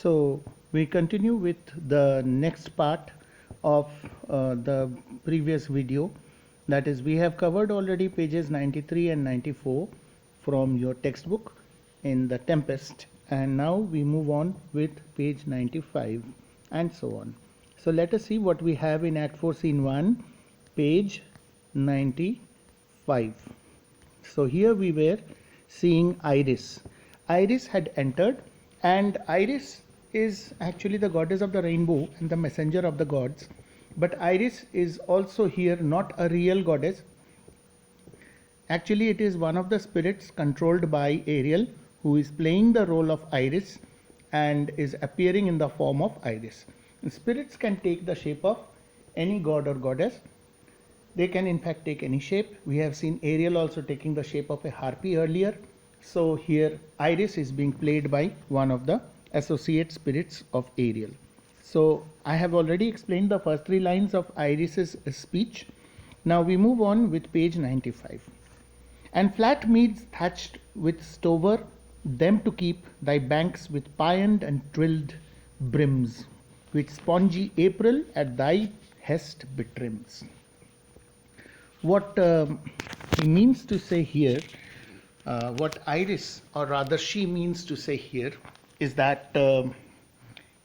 So we continue with the next part of the previous video. That is, we have covered already pages 93 and 94 from your textbook in the Tempest, and now we move on with page 95 and so on. So let us see what we have in Act 4 Scene 1, page 95. So here we were seeing Iris. Iris had entered, and Iris is actually the goddess of the rainbow and the messenger of the gods. But Iris is also here not a real goddess. Actually, it is one of the spirits controlled by Ariel, who is playing the role of Iris and is appearing in the form of Iris. Spirits can take the shape of any god or goddess. They can in fact take any shape. We have seen Ariel also taking the shape of a harpy earlier. So here Iris is being played by one of the associate spirits of Ariel. So I have already explained the first three lines of Iris's speech. Now we move on with page 95. And flat meads thatched with stover, them to keep thy banks with pioned and trilled brims, which spongy April at thy hest betrims. What he means to say here, what Iris, or rather she means to say here, is that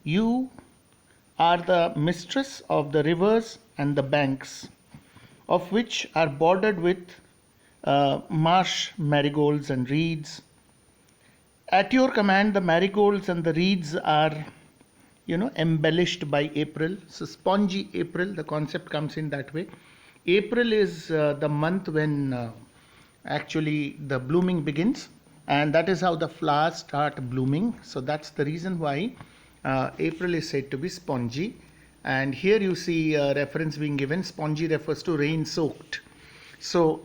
you are the mistress of the rivers and the banks, of which are bordered with marsh marigolds and reeds. At your command, the marigolds and the reeds are, embellished by April. So spongy April, the concept comes in that way. April is the month when actually the blooming begins, and that is how the flowers start blooming. So that's the reason why April is said to be spongy. And here you see a reference being given. Spongy refers to rain soaked. So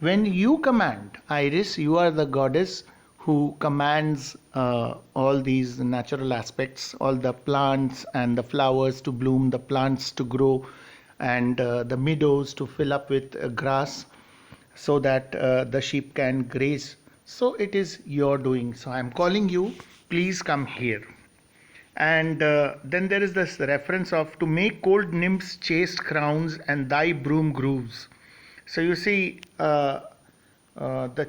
when you command, Iris, you are the goddess who commands all these natural aspects, all the plants and the flowers to bloom, the plants to grow, and the meadows to fill up with grass, so that the sheep can graze. So it is your doing. So I am calling you, please come here. And then there is this reference of to make cold nymphs chaste crowns and thy broom grooves. So you see the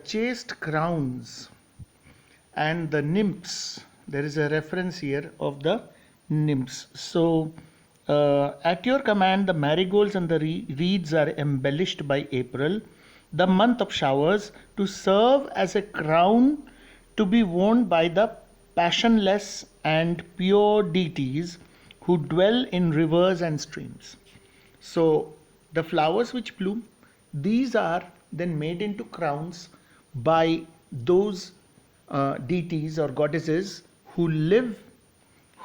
chaste crowns and the nymphs, there is a reference here of the nymphs. So at your command, the marigolds and the reeds are embellished by April, the month of showers, to serve as a crown to be worn by the passionless and pure deities who dwell in rivers and streams. So the flowers which bloom, these are then made into crowns by those deities or goddesses who live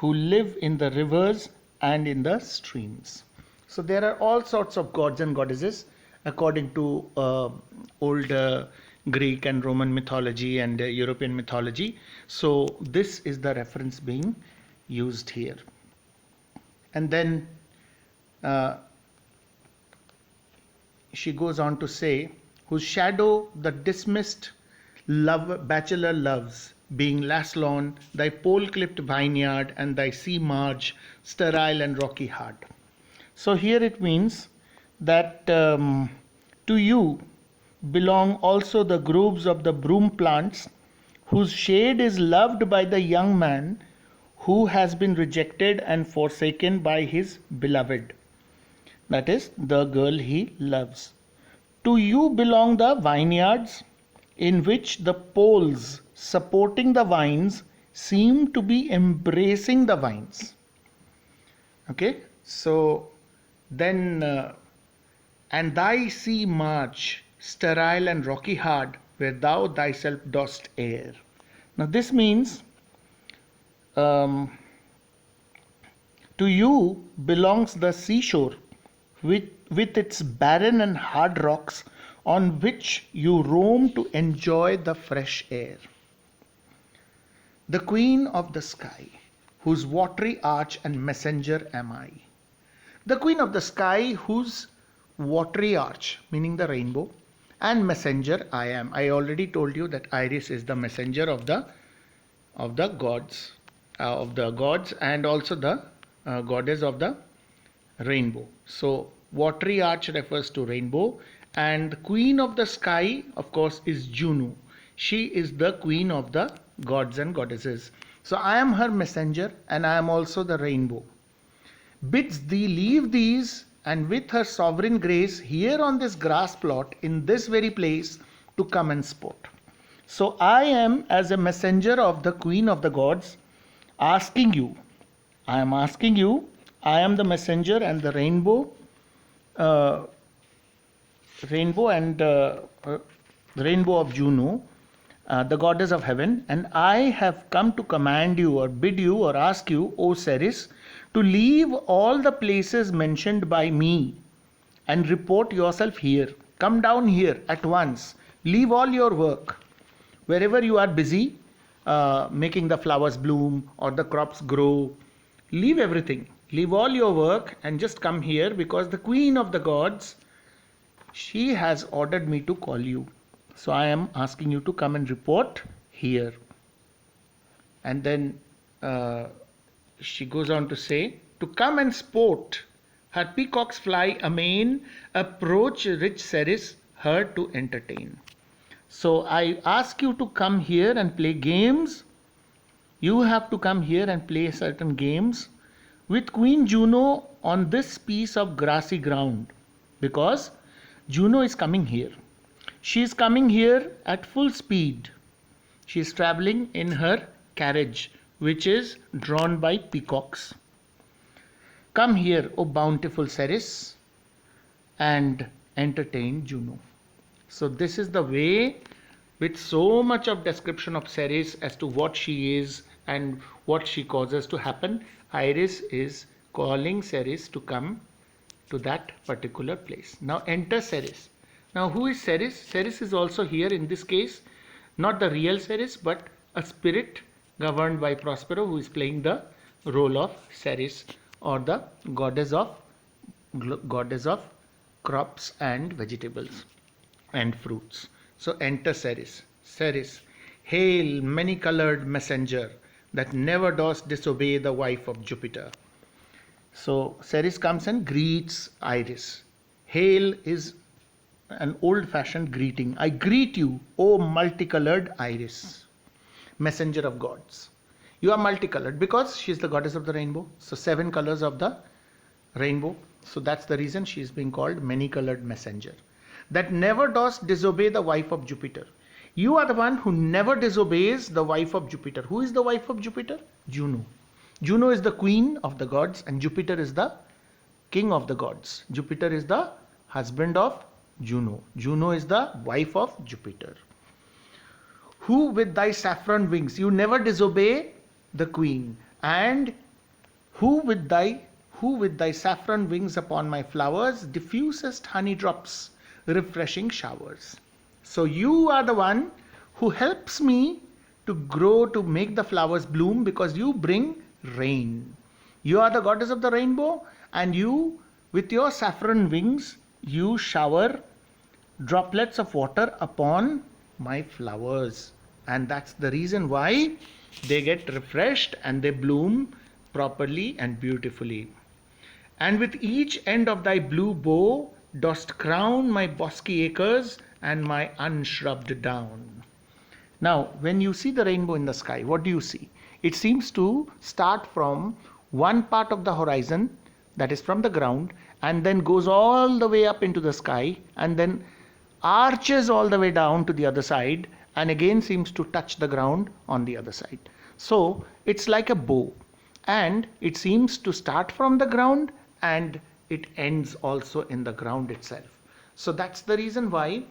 in the rivers and in the streams. So there are all sorts of gods and goddesses according to old Greek and Roman mythology and European mythology. So this is the reference being used here. And then she goes on to say, whose shadow the dismissed bachelor loves, being Laslon, thy pole-clipped vineyard, and thy sea marge, sterile and rocky hard. So here it means that to you belong also the groves of the broom plants, whose shade is loved by the young man who has been rejected and forsaken by his beloved, that is, the girl he loves. To you belong the vineyards, in which the poles supporting the vines seem to be embracing the vines. Okay, so then and thy sea marge, sterile and rocky hard, where thou thyself dost err. Now this means to you belongs the seashore with its barren and hard rocks, on which you roam to enjoy the fresh air. The queen of the sky, whose watery arch and messenger am I. The queen of the sky, whose watery arch, meaning the rainbow, and messenger I am. I already told you that Iris is the messenger of the gods of the gods and also the goddess of the rainbow. So watery arch refers to rainbow, and the queen of the sky, of course, is Juno. She is the queen of the gods and goddesses. So I am her messenger, and I am also the rainbow. Bids thee leave these, and with her sovereign grace, here on this grass plot, in this very place, to come and sport. So I am, as a messenger of the queen of the gods, asking you, I am asking you, I am the messenger and the uh, rainbow and rainbow of Juno, the goddess of heaven, and I have come to command you or bid you or ask you, O Ceres, to leave all the places mentioned by me and report yourself here. Come down here at once. Leave all your work. Wherever you are busy making the flowers bloom or the crops grow, leave everything. Leave all your work and just come here, because the queen of the gods, she has ordered me to call you. So I am asking you to come and report here. And then she goes on to say, to come and sport. Her peacocks fly amain, approach rich Ceres, her to entertain. So I ask you to come here and play games. You have to come here and play certain games with Queen Juno on this piece of grassy ground, because Juno is coming here. She is coming here at full speed. She is traveling in her carriage, which is drawn by peacocks. Come here, O bountiful Ceres, and entertain Juno. So this is the way, with so much of description of Ceres as to what she is and what she causes to happen, Iris is calling Ceres to come to that particular place. Now enter Ceres. Now who is Ceres? Ceres is also here in this case, not the real Ceres, but a spirit governed by Prospero, who is playing the role of Ceres, or the goddess of crops and vegetables and fruits. So enter Ceres. Ceres, hail many-colored messenger that never dost disobey the wife of Jupiter. So Ceres comes and greets Iris. Hail is an old-fashioned greeting. I greet you, O multicolored Iris, messenger of gods. You are multicolored because she is the goddess of the rainbow. So 7 colors of the rainbow. So that's the reason she is being called many-colored messenger. That never dost disobey the wife of Jupiter. You are the one who never disobeys the wife of Jupiter. Who is the wife of Jupiter? Juno. Juno is the queen of the gods and Jupiter is the king of the gods. Jupiter is the husband of Juno. Juno is the wife of Jupiter. Who with thy saffron wings, you never disobey the queen, and who with thy saffron wings upon my flowers diffusest honey drops, refreshing showers. So you are the one who helps me to grow, to make the flowers bloom, because you bring rain. You are the goddess of the rainbow, and you, with your saffron wings, you shower droplets of water upon my flowers. And that's the reason why they get refreshed and they bloom properly and beautifully. And with each end of thy blue bow dost crown my bosky acres and my unshrubbed down. Now, when you see the rainbow in the sky, what do you see? It seems to start from one part of the horizon, that is from the ground, and then goes all the way up into the sky, and then arches all the way down to the other side, and again seems to touch the ground on the other side. So it's like a bow, and it seems to start from the ground and it ends also in the ground itself. So that's the reason why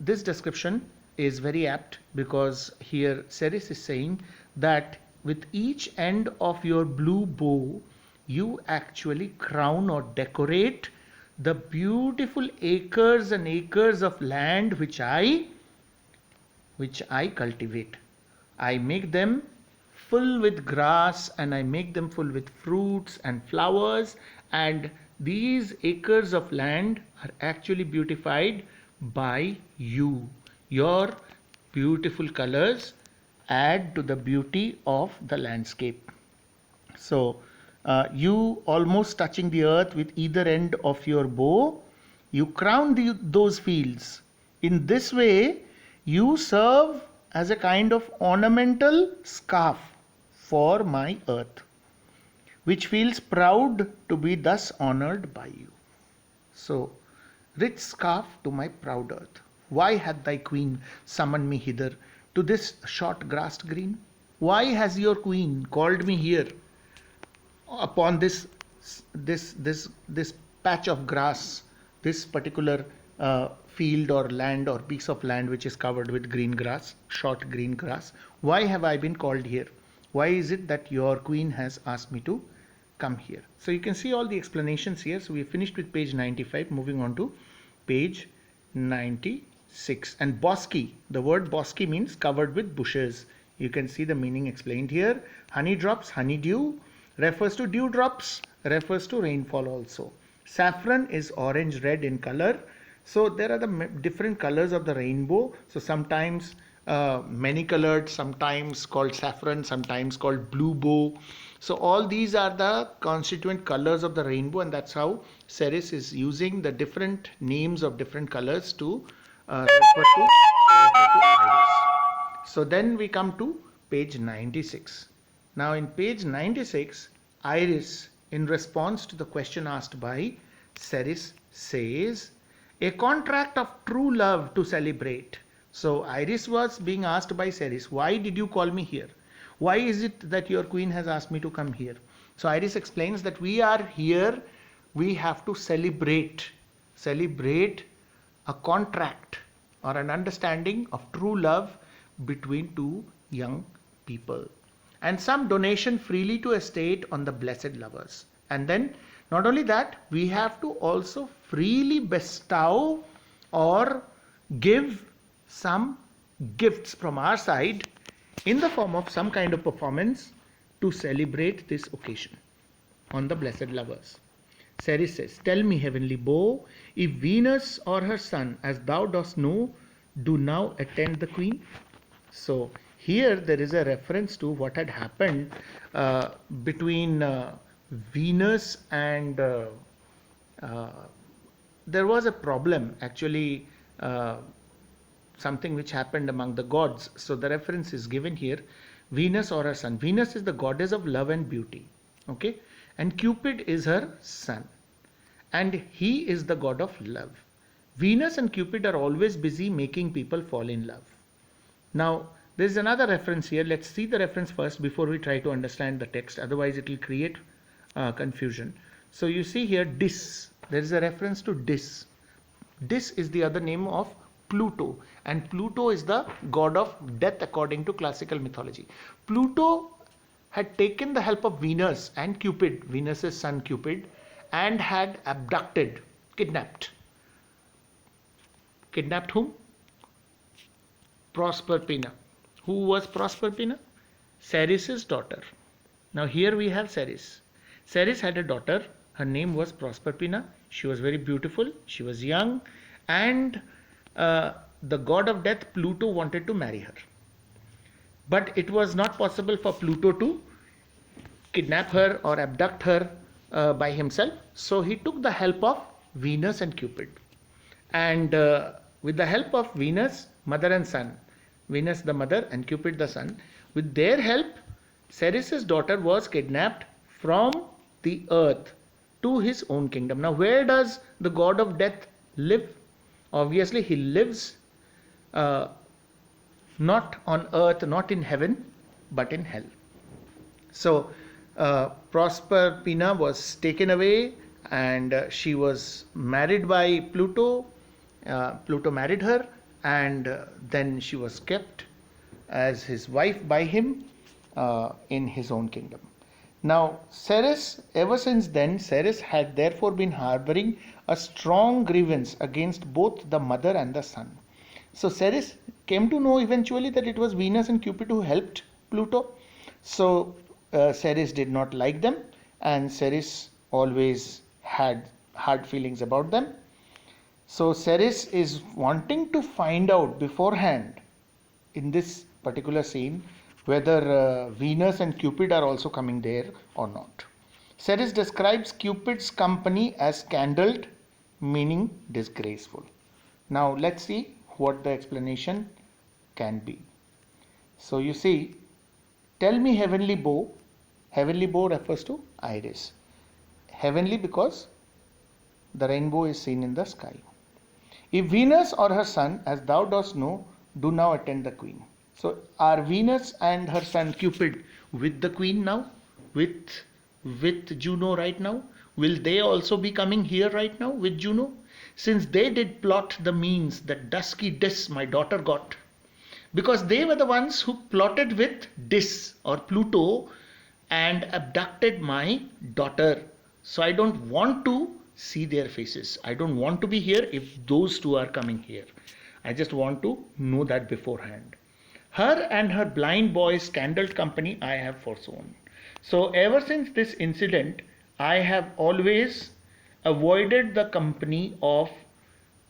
this description is very apt, because here Ceres is saying that with each end of your blue bow, you actually crown or decorate the beautiful acres and acres of land which I cultivate. I make them full with grass and I make them full with fruits and flowers, and these acres of land are actually beautified by you, your beautiful colors add to the beauty of the landscape. So you almost touching the earth with either end of your bow, you crown those fields. In this way, you serve as a kind of ornamental scarf for my earth, which feels proud to be thus honored by you. So, rich scarf to my proud earth. Why hath thy queen summoned me hither to this short grassed green? Why has your queen called me here upon this patch of grass, this particular field or land or piece of land which is covered with green grass, short green grass? Why have I been called here? Why is it that your queen has asked me to come here? So you can see all the explanations here. So we finished with page 95, moving on to page 96. And bosky, the word bosky means covered with bushes. You can see the meaning explained here. Honey drops, honeydew refers to dewdrops, refers to rainfall also. Saffron is orange red in color. So there are the different colors of the rainbow. So sometimes many colored, sometimes called saffron, sometimes called blue bow. So all these are the constituent colors of the rainbow, and that's how Ceres is using the different names of different colors to refer to iris. So then we come to page 96. Now in page 96, Iris, in response to the question asked by Ceres, says, a contract of true love to celebrate. So Iris was being asked by Ceres, why did you call me here? Why is it that your queen has asked me to come here? So Iris explains that we are here, we have to celebrate a contract or an understanding of true love between two young people, and some donation freely to a state on the blessed lovers. And then not only that, we have to also freely bestow or give some gifts from our side in the form of some kind of performance to celebrate this occasion on the blessed lovers. Ceres says, tell me, heavenly bow, if Venus or her son, as thou dost know, do now attend the queen. So here there is a reference to what had happened between Venus and there was a problem actually, something which happened among the gods. So the reference is given here, Venus or her son. Venus is the goddess of love and beauty, okay, and Cupid is her son, and he is the god of love. Venus and Cupid are always busy making people fall in love. Now there is another reference here. Let's see the reference first before we try to understand the text, otherwise it will create confusion. So you see here Dis, there is a reference to Dis. Dis is the other name of Pluto, and Pluto is the god of death according to classical mythology. Pluto had taken the help of Venus and Cupid, Venus's son Cupid, and had abducted, kidnapped whom? Proserpina. Who was Proserpina? Ceres' daughter. Now here we have Ceres. Ceres had a daughter. Her name was Proserpina. She was very beautiful. She was young, and the god of death Pluto wanted to marry her. But it was not possible for Pluto to kidnap her or abduct her by himself. So he took the help of Venus and Cupid. And with the help of Venus, mother and son, Venus the mother and Cupid the son, with their help, Ceres' daughter was kidnapped from the earth to his own kingdom. Now where does the god of death live? Obviously he lives not on earth, not in heaven, but in hell. So Proserpina was taken away, and she was married by Pluto. Pluto married her, and then she was kept as his wife by him in his own kingdom. Now Ceres, ever since then, Ceres had therefore been harboring a strong grievance against both the mother and the son. So Ceres came to know eventually that it was Venus and Cupid who helped Pluto. So Ceres did not like them, and Ceres always had hard feelings about them. So Ceres is wanting to find out beforehand in this particular scene whether Venus and Cupid are also coming there or not. Ceres describes Cupid's company as scandaled, meaning disgraceful. Now let's see what the explanation can be. So you see, tell me heavenly bow. Heavenly bow refers to Iris. Heavenly because the rainbow is seen in the sky. If Venus or her son, as thou dost know, do now attend the queen. So are Venus and her son Cupid with the queen now? With Juno right now? Will they also be coming here right now with Juno? Since they did plot the means that dusky Dis, my daughter, got. Because they were the ones who plotted with Dis or Pluto and abducted my daughter. So I don't want to see their faces. I don't want to be here if those two are coming here. I just want to know that beforehand. Her and her blind boy's scandaled company I have forsworn. So ever since this incident, I have always avoided the company of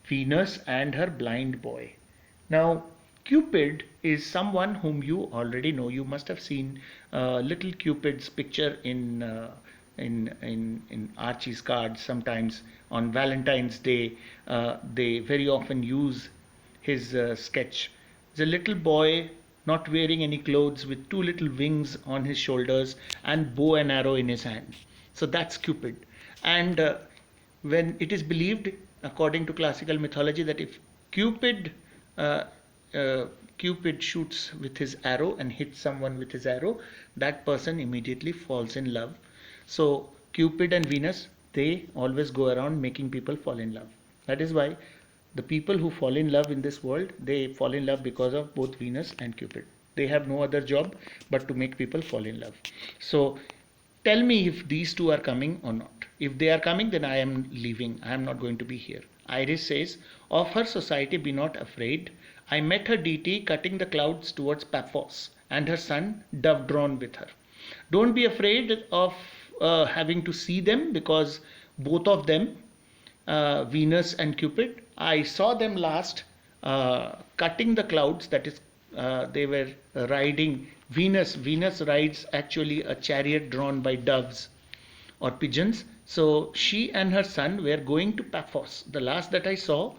Venus and her blind boy. Now, Cupid is someone whom you already know. You must have seen little Cupid's picture in Archie's cards. Sometimes on Valentine's Day, they very often use his sketch. It's a little boy not wearing any clothes with two little wings on his shoulders and bow and arrow in his hand. So that's Cupid. And when it is believed, according to classical mythology, that if Cupid Cupid shoots with his arrow and hits someone with his arrow, that person immediately falls in love. So Cupid and Venus, they always go around making people fall in love. That is why the people who fall in love in this world, they fall in love because of both Venus and Cupid. They have no other job but to make people fall in love. So tell me if these two are coming or not. If they are coming, then I am leaving. I am not going to be here. Iris says, of her society be not afraid. I met her deity cutting the clouds towards Paphos, and her son dove drawn with her. Don't be afraid of having to see them, because both of them, Venus and Cupid, I saw them last cutting the clouds. That is, they were riding. Venus rides actually a chariot drawn by doves or pigeons. So she and her son were going to Paphos. The last that I saw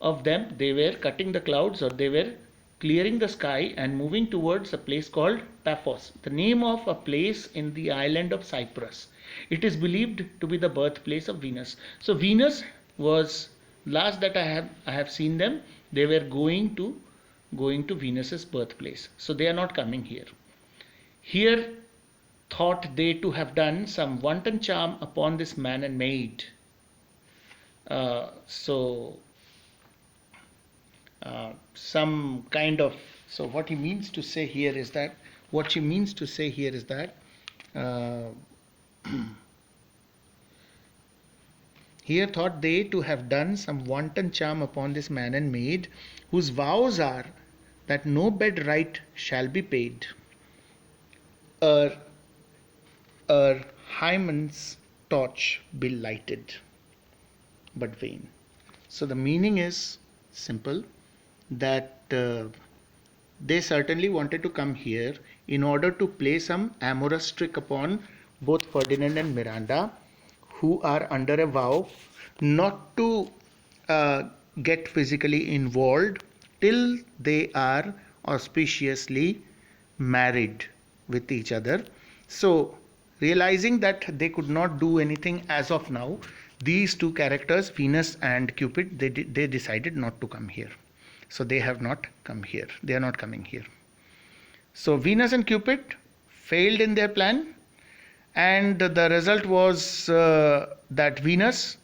of them, they were cutting the clouds, or they were clearing the sky and moving towards a place called Paphos, the name of a place in the island of Cyprus. It is believed to be the birthplace of Venus. So Venus was last that I have seen them. They were going to Venus's birthplace. So they are not coming here. Here thought they to have done some wanton charm upon this man and maid. Some kind of, so what he means to say here is that, here thought they to have done some wanton charm upon this man and maid, whose vows are that no bed right shall be paid, Hymen's torch be lighted, but vain. So the meaning is simple, that they certainly wanted to come here in order to play some amorous trick upon both Ferdinand and Miranda, who are under a vow not to get physically involved till they are auspiciously married with each other. So realizing that they could not do anything as of now, these two characters, Venus and Cupid, they decided not to come here. So they have not come here. They are not coming here. So Venus and Cupid failed in their plan, and the result was that Venus,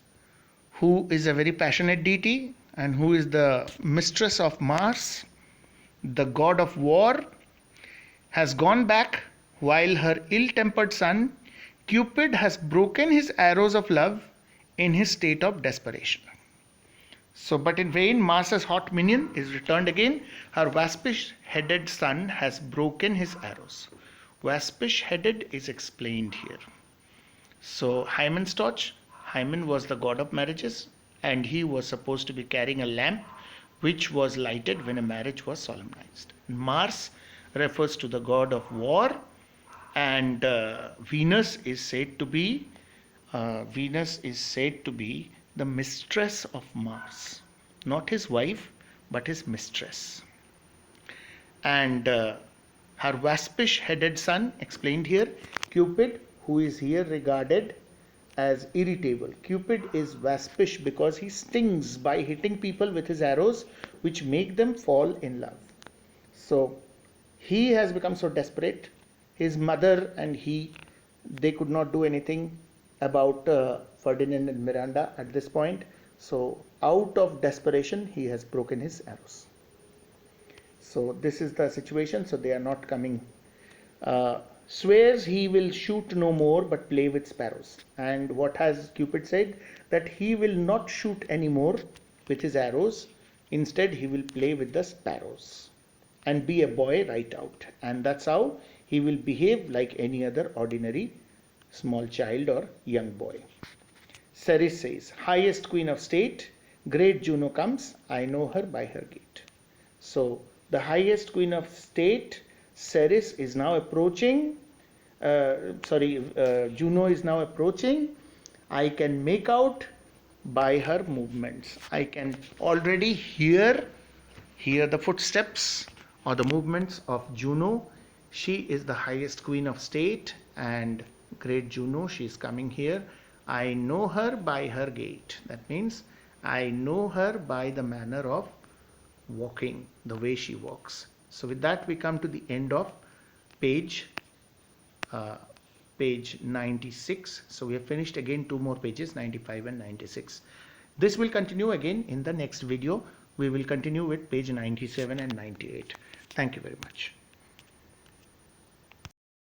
who is a very passionate deity and who is the mistress of Mars, the god of war, has gone back, while her ill-tempered son Cupid has broken his arrows of love in his state of desperation. So, but in vain, Mars's hot minion is returned again. Her waspish-headed son has broken his arrows. Waspish-headed is explained here. So, Hymen's torch. Hymen was the god of marriages, and he was supposed to be carrying a lamp which was lighted when a marriage was solemnized. Mars refers to the god of war, and Venus is said to be the mistress of Mars, not his wife, but his mistress. And her waspish headed son, explained here, Cupid, who is here regarded as irritable. Cupid is waspish because he stings by hitting people with his arrows, which make them fall in love. So he has become so desperate. His mother and they could not do anything about Ferdinand and Miranda at this point. So out of desperation, he has broken his arrows. So this is the situation. So they are not coming. Swears he will shoot no more but play with sparrows. And what has Cupid said? That he will not shoot any more with his arrows. Instead, he will play with the sparrows and be a boy right out. And that's how he will behave like any other ordinary small child or young boy. Ceres says, highest queen of state, great Juno comes, I know her by her gait. So the highest queen of state, Ceres, is now approaching. Juno is now approaching. I can make out by her movements. I can already hear the footsteps or the movements of Juno. She is the highest queen of state, and great Juno, she is coming here. I know her by her gait. That means I know her by the manner of walking, the way she walks. So with that we come to the end of page 96. So we have finished again 2 more pages, 95 and 96. This will continue again in the next video. We will continue with page 97 and 98. Thank you very much.